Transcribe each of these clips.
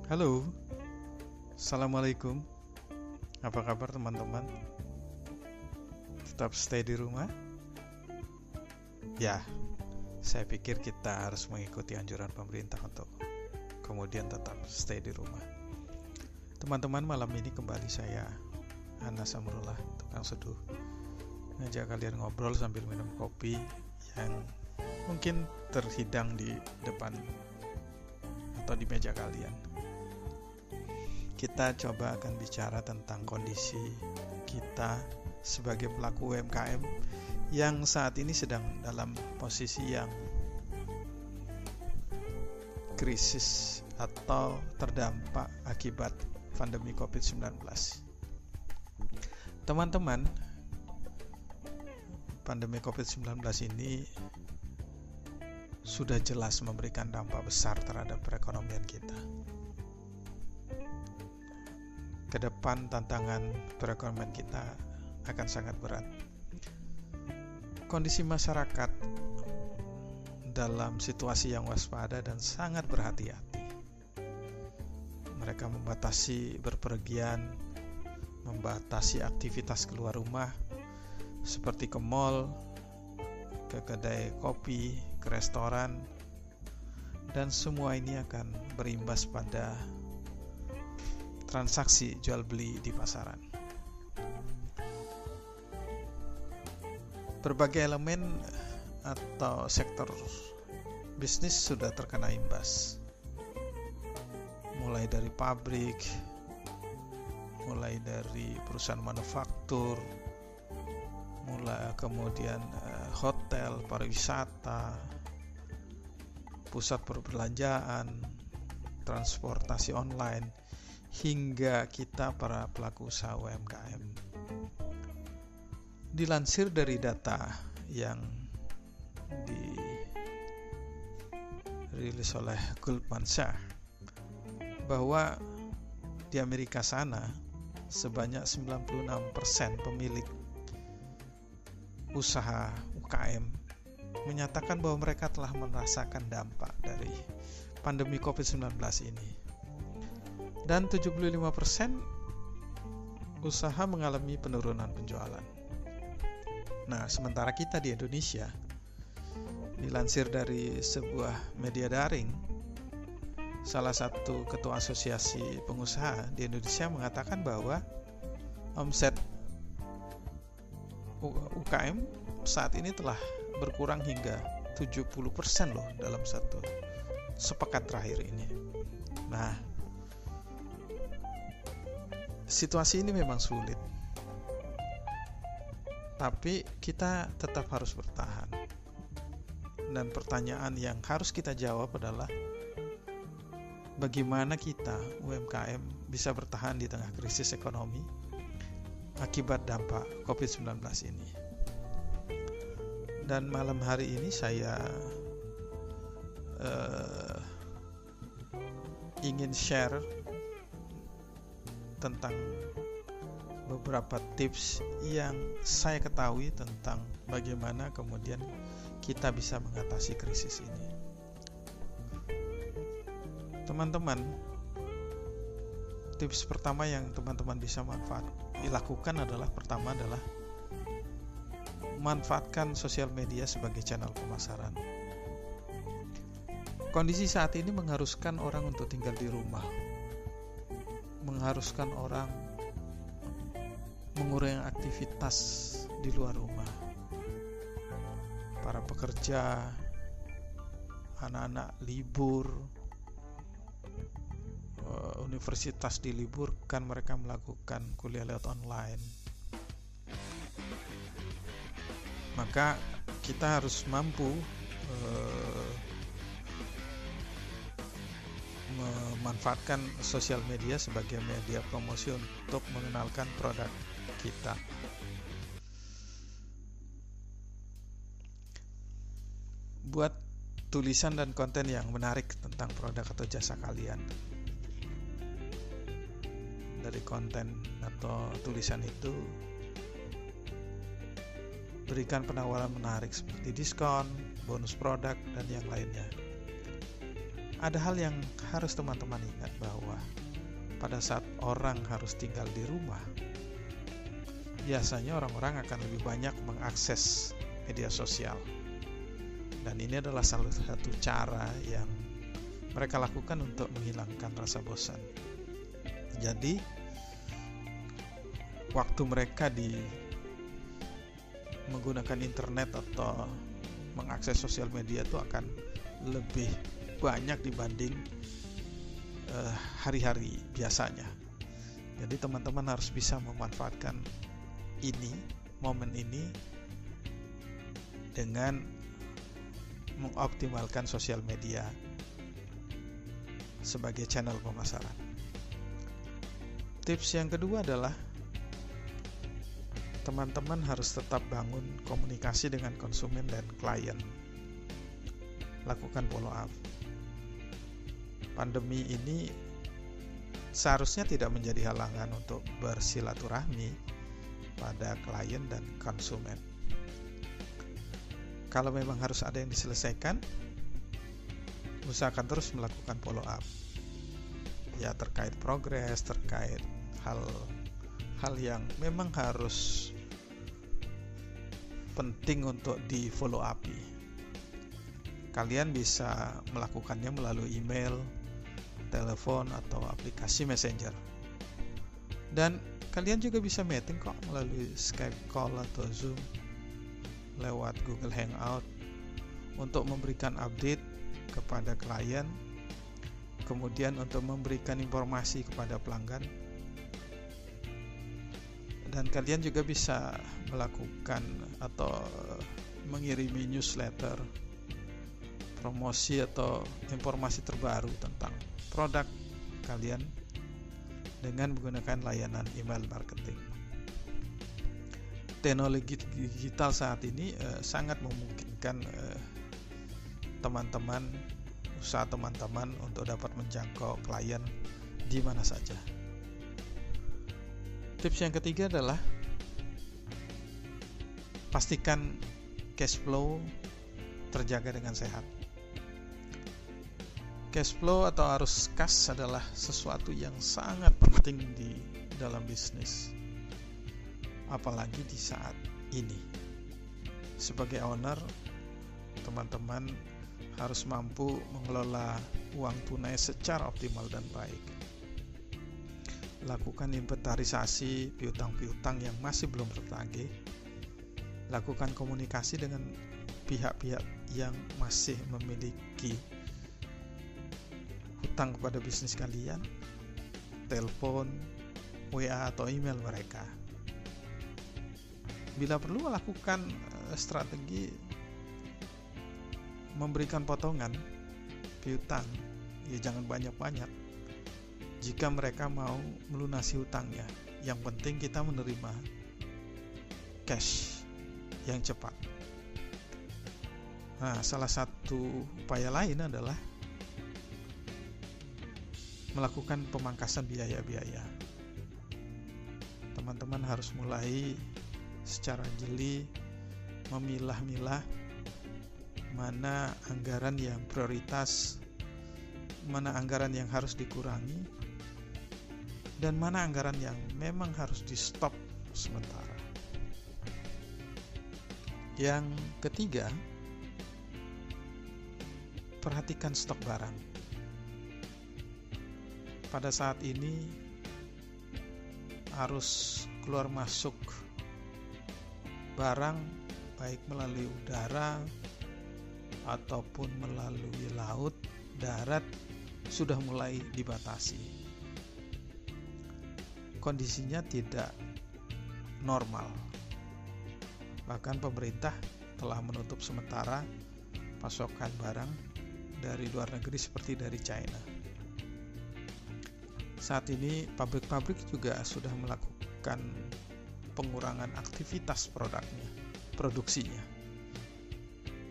Halo, Assalamualaikum. Apa kabar teman-teman? Tetap stay di rumah? Ya, saya pikir kita harus mengikuti anjuran pemerintah untuk kemudian tetap stay di rumah. Teman-teman, malam ini kembali saya, Anas Amrullah, tukang seduh, ngajak kalian ngobrol sambil minum kopi yang mungkin terhidang di depan atau di meja kalian. Kita coba akan bicara tentang kondisi kita sebagai pelaku UMKM yang saat ini sedang dalam posisi yang krisis atau terdampak akibat pandemi COVID-19. Teman-teman, pandemi COVID-19 ini sudah jelas memberikan dampak besar terhadap perekonomian kita. Kedepan tantangan perekonomian kita akan sangat berat. Kondisi masyarakat dalam situasi yang waspada dan sangat berhati-hati. Mereka membatasi berpergian, membatasi aktivitas keluar rumah seperti ke mal, ke kedai kopi, ke restoran, dan semua ini akan berimbas pada transaksi jual beli di pasaran. Berbagai elemen atau sektor bisnis sudah terkena imbas, mulai dari pabrik, mulai dari perusahaan manufaktur, kemudian hotel, pariwisata, pusat perbelanjaan, transportasi online, hingga kita para pelaku usaha UMKM. Dilansir dari data yang dirilis oleh Goldman Sachs bahwa di Amerika sana sebanyak 96% pemilik usaha UKM menyatakan bahwa mereka telah merasakan dampak dari pandemi COVID-19 ini. Dan 75% usaha mengalami penurunan penjualan. Nah, sementara kita di Indonesia, dilansir dari sebuah media daring, salah satu ketua asosiasi pengusaha di Indonesia mengatakan bahwa omset UKM saat ini telah berkurang hingga 70% loh dalam satu sepekan terakhir ini. Nah, situasi ini memang sulit, tapi kita tetap harus bertahan. Dan pertanyaan yang harus kita jawab adalah bagaimana kita UMKM bisa bertahan di tengah krisis ekonomi akibat dampak COVID-19 ini. Dan malam hari ini saya ingin share tentang beberapa tips yang saya ketahui tentang bagaimana kemudian kita bisa mengatasi krisis ini. Teman-teman, tips pertama yang teman-teman bisa lakukan adalah manfaatkan sosial media sebagai channel pemasaran. Kondisi saat ini mengharuskan orang untuk tinggal di rumah, mengharuskan orang mengurangi aktivitas di luar rumah. Para pekerja, anak-anak libur, universitas diliburkan, mereka melakukan kuliah lewat online. Maka kita harus mampu memanfaatkan sosial media sebagai media promosi untuk mengenalkan produk kita. Buat tulisan dan konten yang menarik tentang produk atau jasa kalian. Dari konten atau tulisan itu berikan penawaran menarik seperti diskon, bonus produk, dan yang lainnya. Ada hal yang harus teman-teman ingat bahwa pada saat orang harus tinggal di rumah, biasanya orang-orang akan lebih banyak mengakses media sosial. Dan ini adalah salah satu cara yang mereka lakukan untuk menghilangkan rasa bosan. Jadi, waktu mereka menggunakan internet atau mengakses sosial media itu akan lebih banyak dibanding hari-hari biasanya. Jadi teman-teman harus bisa memanfaatkan momen ini dengan mengoptimalkan sosial media sebagai channel pemasaran. Tips yang kedua adalah teman-teman harus tetap bangun komunikasi dengan konsumen dan klien. Lakukan follow up. Pandemi ini seharusnya tidak menjadi halangan untuk bersilaturahmi pada klien dan konsumen. Kalau memang harus ada yang diselesaikan, usahakan terus melakukan follow up. Ya, terkait progres, terkait hal yang memang harus penting untuk di follow up. Kalian bisa melakukannya melalui email, telepon, atau aplikasi messenger. Dan kalian juga bisa meeting kok melalui Skype call atau Zoom lewat Google Hangout untuk memberikan update kepada klien, kemudian untuk memberikan informasi kepada pelanggan. Dan kalian juga bisa melakukan atau mengirimi newsletter, promosi atau informasi terbaru tentang produk kalian dengan menggunakan layanan email marketing. Teknologi digital saat ini sangat memungkinkan usaha teman-teman untuk dapat menjangkau klien di mana saja. Tips yang ketiga adalah pastikan cash flow terjaga dengan sehat. Cash flow atau arus kas adalah sesuatu yang sangat penting di dalam bisnis, apalagi di saat ini. Sebagai owner, teman-teman harus mampu mengelola uang tunai secara optimal dan baik. Lakukan inventarisasi piutang-piutang yang masih belum tertagih. Lakukan komunikasi dengan pihak-pihak yang masih memiliki hutang kepada bisnis kalian, telepon, WA atau email mereka. Bila perlu, lakukan strategi memberikan potongan piutang, ya jangan banyak-banyak. Jika mereka mau melunasi hutangnya, yang penting kita menerima cash yang cepat. Nah, salah satu upaya lain adalah melakukan pemangkasan biaya-biaya. Teman-teman harus mulai secara jeli memilah-milah mana anggaran yang prioritas, mana anggaran yang harus dikurangi, dan mana anggaran yang memang harus di stop sementara. Yang ketiga, perhatikan stok barang. Pada saat ini arus keluar masuk barang baik melalui udara ataupun melalui laut, darat sudah mulai dibatasi. Kondisinya tidak normal. Bahkan pemerintah telah menutup sementara pasokan barang dari luar negeri seperti dari China. Saat ini pabrik-pabrik juga sudah melakukan pengurangan aktivitas produksinya.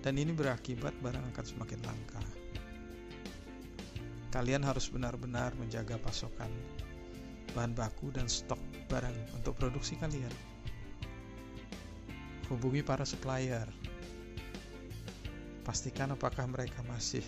Dan ini berakibat barang akan semakin langka. Kalian harus benar-benar menjaga pasokan bahan baku dan stok barang untuk produksi kalian. Hubungi para supplier. Pastikan apakah mereka masih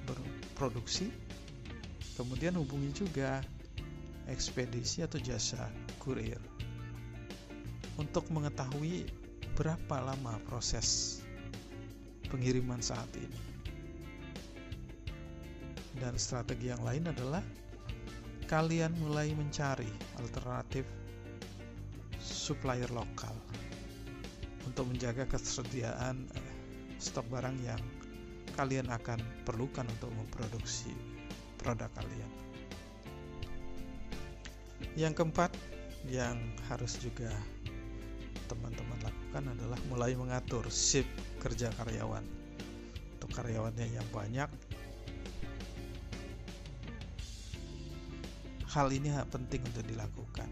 berproduksi. Kemudian hubungi juga ekspedisi atau jasa kurir untuk mengetahui berapa lama proses pengiriman saat ini. Dan strategi yang lain adalah kalian mulai mencari alternatif supplier lokal untuk menjaga ketersediaan stok barang yang kalian akan perlukan untuk memproduksi produk kalian. Yang keempat yang harus juga teman-teman lakukan adalah mulai mengatur shift kerja karyawan. Untuk karyawannya yang banyak, hal ini penting untuk dilakukan.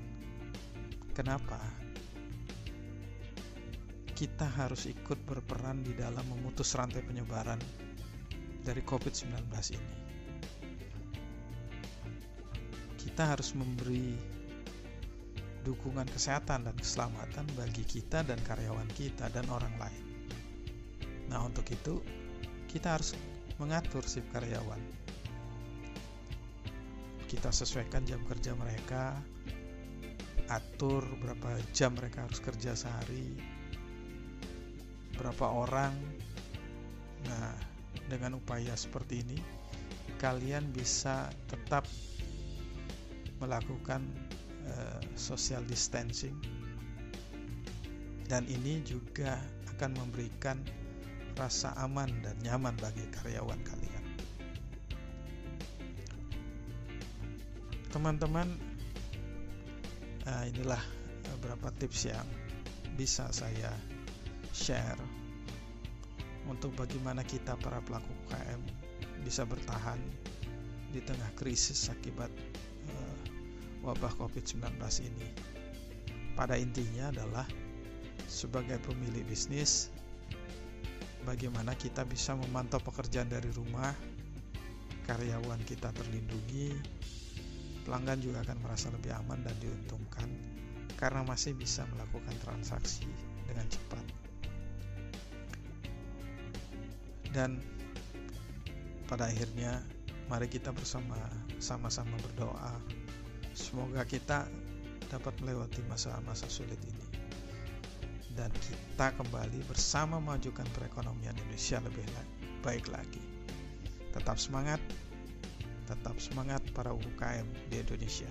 Kenapa? Kita harus ikut berperan di dalam memutus rantai penyebaran dari COVID-19 ini. Kita harus memberi dukungan kesehatan dan keselamatan bagi kita dan karyawan kita dan orang lain. Nah, untuk itu kita harus mengatur shift karyawan. Kita sesuaikan jam kerja mereka, atur berapa jam mereka harus kerja sehari, berapa orang. Nah, dengan upaya seperti ini, kalian bisa tetap melakukan social distancing, dan ini juga akan memberikan rasa aman dan nyaman bagi karyawan kalian. Teman-teman, inilah beberapa tips yang bisa saya share untuk bagaimana kita para pelaku UKM bisa bertahan di tengah krisis akibat wabah COVID-19 ini. Pada intinya adalah sebagai pemilik bisnis, bagaimana kita bisa memantau pekerjaan dari rumah, karyawan kita terlindungi, pelanggan juga akan merasa lebih aman dan diuntungkan karena masih bisa melakukan transaksi dengan cepat. Dan pada akhirnya, mari kita sama-sama berdoa semoga kita dapat melewati masa-masa sulit ini dan kita kembali bersama memajukan perekonomian Indonesia lebih baik lagi. Tetap semangat para UKM di Indonesia.